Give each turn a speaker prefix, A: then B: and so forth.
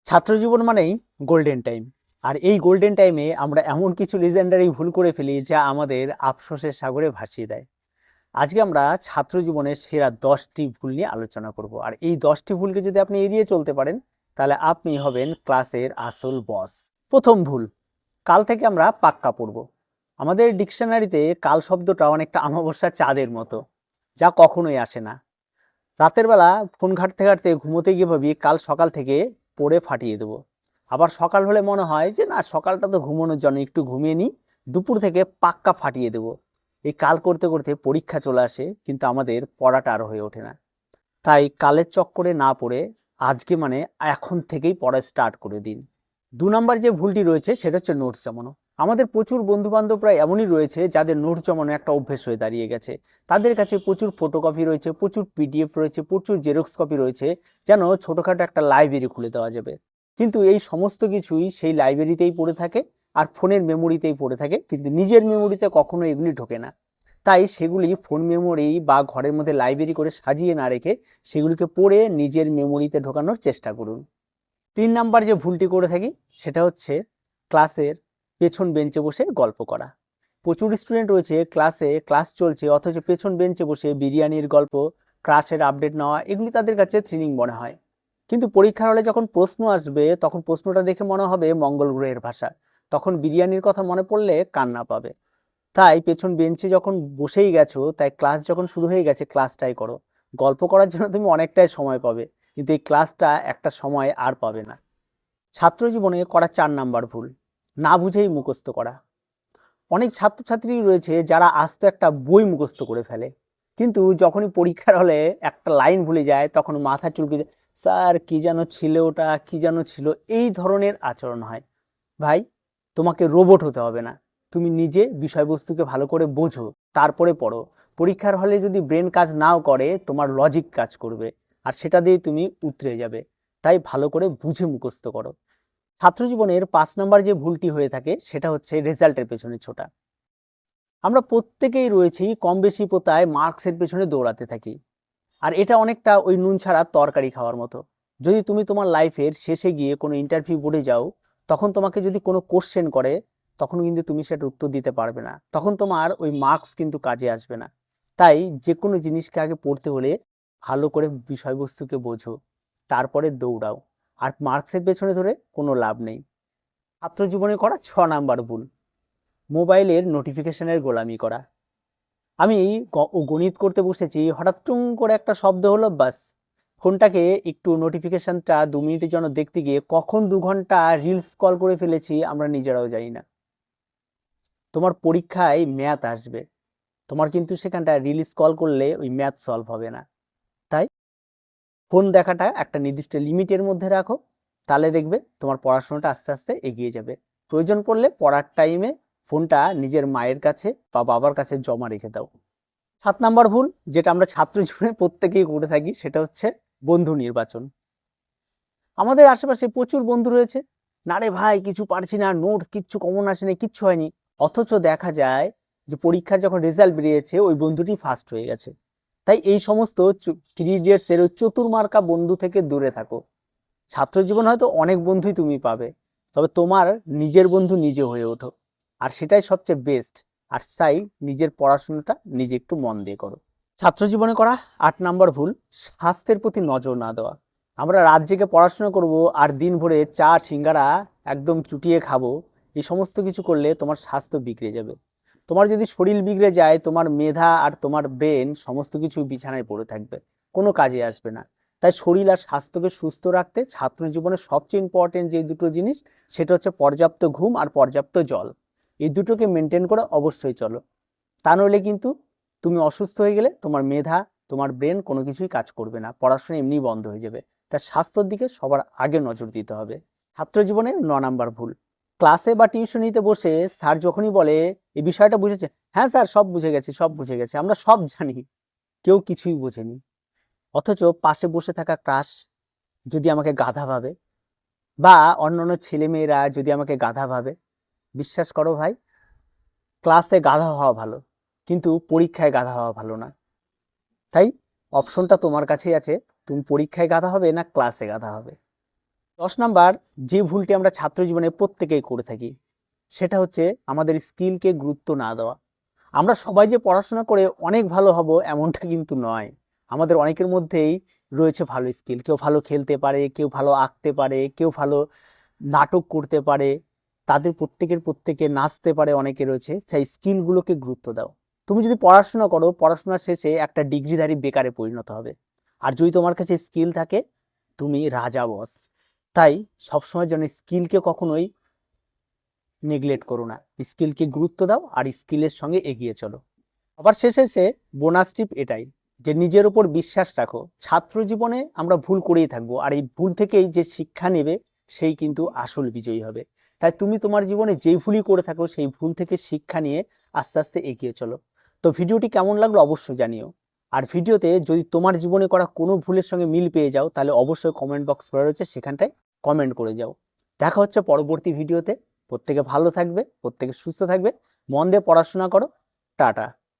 A: ছাত্র জীবন মানেই golden time. আর এই গোল্ডেন টাইমে আমরা এমন কিছু লিজেন্ডারি ভুল করে ফেলি যা আমাদের আফসোসের সাগরে ভাসিয়ে দেয়। আজকে আমরা ছাত্র জীবনের সেরা 10টি ভুল নিয়ে আলোচনা করব। আর এই 10টি ভুলকে যদি আপনি এড়িয়ে চলতে পারেন তাহলে আপনি হবেন ক্লাসের আসল বস। প্রথম ভুল, কাল থেকে আমরা পাক্কা পড়ব। আমাদের ডিকশনারিতে কাল শব্দটা অনেকটা অমাবস্যার চাঁদের মতো, যা কখনোই আসে না। রাতের বেলা ফোন ঘাঁটতে ঘাঁটতে ঘুমোতে গিয়ে ভাবি কাল সকাল থেকে পড়ে ফাটিয়ে দেবো। আবার সকাল হলে মনে হয় যে না, সকালটা তো ঘুমানোর জন্য, একটু ঘুমিয়ে নিই, দুপুর থেকে পাক্কা ফাটিয়ে দেবো। এই কাল করতে করতে পরীক্ষা চলে আসে, কিন্তু আমাদের পড়াটা আর হয়ে ওঠে না। তাই কালের চক্করে না পড়ে আজকে মানে এখন থেকেই পড়া স্টার্ট করে দিন। 2 নম্বর যে ভুলটি রয়েছে সেটা হচ্ছে নোটস জমানো। আমাদের প্রচুর বন্ধু বান্ধবরা এমনই রয়েছে যাদের নোটস জমানো একটা অভ্যেস হয়ে দাঁড়িয়ে গেছে। তাদের কাছে প্রচুর ফটোকপি রয়েছে, প্রচুর পিডিএফ রয়েছে, প্রচুর জেরক্স কপি রয়েছে, যেন ছোটোখাটো একটা লাইব্রেরি খুলে দেওয়া যাবে। কিন্তু এই সমস্ত কিছুই সেই লাইব্রেরিতেই পড়ে থাকে আর ফোনের মেমোরিতেই পড়ে থাকে, কিন্তু নিজের মেমোরিতে কখনো এগুলি ঢোকে না। তাই সেগুলি ফোন মেমোরি বা ঘরের মধ্যে লাইব্রেরি করে সাজিয়ে না রেখে সেগুলিকে পড়ে নিজের মেমোরিতে ঢোকানোর চেষ্টা করুন। 3 নাম্বার যে ভুলটি করে থাকি সেটা হচ্ছে ক্লাসের পেছন বেঞ্চে বসে গল্প করা। প্রচুর স্টুডেন্ট রয়েছে ক্লাসে, ক্লাস চলছে অথচ পেছন বেঞ্চে বসে বিরিয়ানির গল্প, ক্লাসের আপডেট নেওয়া, এগুলি তাদের কাছে থ্রিলিং মনে হয়। কিন্তু পরীক্ষার হলে যখন প্রশ্ন আসবে তখন প্রশ্নটা দেখে মনে হবে মঙ্গল গ্রহের ভাষা। তখন বিরিয়ানির কথা মনে পড়লে কান্না পাবে। তাই পেছন বেঞ্চে যখন বসেই গেছো, তাই ক্লাস যখন শুরু হয়ে গেছে ক্লাসটাই করো। গল্প করার জন্য তুমি অনেকটাই সময় পাবে, কিন্তু এই ক্লাসটা একটা সময় আর পাবে না। ছাত্র জীবনে করা 4 নাম্বার ভুল, না বুঝেই মুখস্থ করা। অনেক ছাত্রছাত্রী রয়েছে যারা আস্ত একটা বই মুখস্থ করে ফেলে, কিন্তু যখনই পরীক্ষার হলে একটা লাইন ভুলে যায় তখন মাথা চুলকে যায়, স্যার কি যেন ছিল ওটা, কি যেন ছিল, এই ধরনের আচরণ হয়। ভাই, তোমাকে রোবট হতে হবে না। তুমি নিজে বিষয়বস্তুকে ভালো করে বোঝো, তারপরে পড়ো। পরীক্ষার হলে যদি ব্রেন কাজ নাও করে, তোমার লজিক কাজ করবে, আর সেটা দিয়ে তুমি উতরে যাবে। তাই ভালো করে বুঝে মুখস্থ করো। ছাত্রজীবনের 5 নাম্বার যে ভুলটি হয়ে থাকে সেটা হচ্ছে রেজাল্টের পেছনে ছোটা। আমরা প্রত্যেকেই রয়েছি কম বেশি পোতায় মার্কসের পেছনে দৌড়াতে থাকি। আর এটা অনেকটা ওই নুন ছাড়া তরকারি খাওয়ার মতো। যদি তুমি তোমার লাইফের শেষে গিয়ে কোনো ইন্টারভিউ বোর্ডে যাও, তখন তোমাকে যদি কোনো কোশ্চেন করে, তখন কিন্তু তুমি সেটা উত্তর দিতে পারবে না, তখন তোমার ওই মার্কস কিন্তু কাজে আসবে না। তাই যে কোনো জিনিসকে আগে পড়তে হলে ভালো করে বিষয়বস্তুকে বোঝো, তারপরে দৌড়াও। আর মার্কসের পেছনে ধরে কোনো লাভ নেই। ছাত্র জীবনে করা 6 নাম্বার ভুল, মোবাইলের নোটিফিকেশনের গোলামি করা। আমি গণিত করতে বসেছি, হঠাৎ টুং করে একটা শব্দ হলো, বাস ফোনটাকে একটু নোটিফিকেশনটা 2 মিনিটের জন্য দেখতে গিয়ে কখন 2 ঘন্টা রিলস কল করে ফেলেছি আমরা নিজেরাও জানি না। তোমার পরীক্ষায় ম্যাথ আসবে, তোমার কিন্তু সেখানটা রিলস কল করলে ওই ম্যাথ সলভ হবে না। তাই ফোন দেখাটা একটা নির্দিষ্ট লিমিটের মধ্যে রাখো, তাহলে দেখবে তোমার পড়াশোনাটা আস্তে আস্তে এগিয়ে যাবে। প্রয়োজন পড়লে পড়ার টাইমে ফোনটা নিজের মায়ের কাছে বা বাবার কাছে জমা রেখে দাও। 7 নাম্বার ভুল, যেটা আমরা ছাত্র জীবনে প্রত্যেকেই করে থাকি, সেটা হচ্ছে বন্ধু নির্বাচন। আমাদের আশেপাশে প্রচুর বন্ধু রয়েছে, না রে ভাই কিছু পারছি না, নোটস কিচ্ছু কমন আসেনি, কিচ্ছু হয়নি। অথচ দেখা যায় যে পরীক্ষার যখন রেজাল্ট বেরিয়েছে ওই বন্ধুটি ফার্স্ট হয়ে গেছে। তাই এই সমস্ত 3 ইডিয়টস-এর ওই চতুর্মার্কা বন্ধু থেকে দূরে থাকো। ছাত্র জীবন হয়তো অনেক বন্ধুই তুমি পাবে, তবে তোমার নিজের বন্ধু নিজে হয়ে ওঠো, আর সেটাই সবচেয়ে বেস্ট। আর তাই নিজের পড়াশোনাটা নিজে একটু মন দিয়ে করো। ছাত্র জীবনে করা 8 নাম্বার ভুল, স্বাস্থ্যের প্রতি নজর না দেওয়া। আমরা রাত জেগে পড়াশোনা করব আর দিন ভরে চা সিঙ্গারা একদম চুটিয়ে খাবো, এই সমস্ত কিছু করলে তোমার স্বাস্থ্য বিগড়ে যাবে। তোমার যদি শরীর বিগড়ে যায়, তোমার মেধা আর তোমার ব্রেন সমস্ত কিছু বিছানায় পড়ে থাকবে, কোনো কাজে আসবে না। তাই শরীর আর স্বাস্থ্যকে সুস্থ রাখতে ছাত্র জীবনের সবচেয়ে ইম্পর্টেন্ট যে দুটো জিনিস, সেটা হচ্ছে পর্যাপ্ত ঘুম আর পর্যাপ্ত জল। এই দুটোকে মেনটেন করে অবশ্যই চলো, তা নইলে কিন্তু তুমি অসুস্থ হয়ে গেলে তোমার মেধা, তোমার ব্রেন কোনো কিছুই কাজ করবে না, পড়াশোনা এমনি বন্ধ হয়ে যাবে। তার স্বাস্থ্যের দিকে সবার আগে নজর দিতে হবে। ছাত্র জীবনে 9 নাম্বার ভুল, ক্লাসে বা টিউশনিতে বসে স্যার যখনই বলে এই বিষয়টা বুঝেছে, হ্যাঁ স্যার সব বুঝে গেছি, সব বুঝে গেছি, আমরা সব জানি, কেউ কিছুই বোঝেনি। অথচ পাশে বসে থাকা ক্রাশ যদি আমাকে গাধা ভাবে, বা অন্যান্য ছেলেমেয়েরা যদি আমাকে গাধা ভাবে, বিশ্বাস করো ভাই, ক্লাসে গাধা হওয়া ভালো, কিন্তু পরীক্ষায় গাধা হওয়া ভালো না। তাই অপশনটা তোমার কাছেই আছে, তুমি পরীক্ষায় গাধা হবে না ক্লাসে গাধা হবে। 10 নাম্বার যে ভুলটি আমরা ছাত্র জীবনে প্রত্যেকেই করে থাকি, সেটা হচ্ছে আমাদের স্কিলকে গুরুত্ব না দেওয়া। আমরা সবাই যে পড়াশোনা করে অনেক ভালো হব এমনটা কিন্তু নয়। আমাদের অনেকের মধ্যেই রয়েছে ভালো স্কিল। কেউ ভালো খেলতে পারে, কেউ ভালো আঁকতে পারে, কেউ ভালো নাটক করতে পারে, তাদের প্রত্যেকে নাচতে পারে, অনেকে রয়েছে। সেই স্কিলগুলোকে গুরুত্ব দাও। তুমি যদি পড়াশোনা করো, পড়াশোনার শেষে একটা ডিগ্রিধারী বেকারে পরিণত হবে। আর যদি তোমার কাছে স্কিল থাকে, তুমি রাজা বস। তাই সবসময় যেন স্কিলকে কখনোই নেগলেক্ট করো না, স্কিলকে গুরুত্ব দাও আর স্কিলের সঙ্গে এগিয়ে চলো। আবার শেষে বোনাস টিপ এটাই যে নিজের উপর বিশ্বাস রাখো। ছাত্র জীবনে আমরা ভুল করেই থাকবো, আর এই ভুল থেকেই যে শিক্ষা নেবে সেই কিন্তু আসল বিজয়ী হবে। তাই তুমি তোমার জীবনে যেই ভুলই করে থাকো সেই ভুল থেকে শিক্ষা নিয়ে আস্তে আস্তে এগিয়ে চলো। তো ভিডিওটি কেমন লাগলো অবশ্যই জানিও। আর ভিডিওতে যদি তোমার জীবনে করা কোনো ভুলের সঙ্গে মিল পেয়ে যাও তাহলে অবশ্যই কমেন্ট বক্স করা রয়েছে, সেখানটায় কমেন্ট করে যাও। দেখা হচ্ছে পরবর্তী ভিডিওতে। প্রত্যেকে ভালো থাকবে, প্রত্যেকে সুস্থ থাকবে, মন দিয়ে পড়াশোনা করো। টাটা।